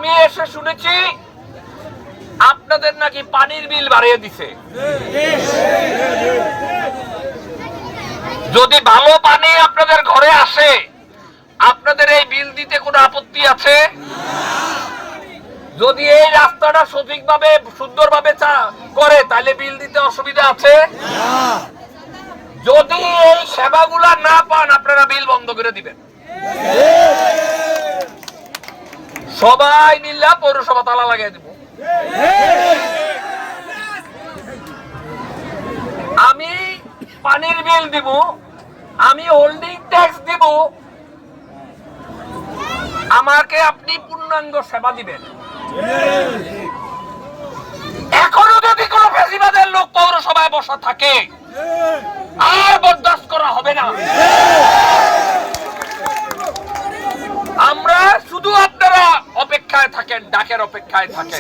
আমি এসে শুনেছি আপনাদের নাকি পানির বিল বাড়িয়ে দিছে। যদি ভালো পানি আপনাদের ঘরে আসে, আপনাদের এই বিল দিতে কোনো আপত্তি আছে? যদি এই রাস্তাটা সঠিকভাবে সুন্দরভাবে করে তাহলে বিল দিতে অসুবিধা আছে? যদি এই সেবাগুলা না পান, আপনারা বিল বন্ধ করে দিবেন। সবাই মিল্লা পৌরসভা তালা লাগিয়ে দিব। আমি পানির বিল দিব, আমি হোল্ডিং ট্যাক্স দিব, আমাকে আপনি পূর্ণাঙ্গ সেবা দিবেন। এখনো যদি কোনো ফেসিবাদের লোক পৌরসভায় বসা থাকে, আর বরদাস্ত করা হবে না। আমরা শুধু আপনারা অপেক্ষায় থাকেন, ডাকের অপেক্ষায় থাকেন।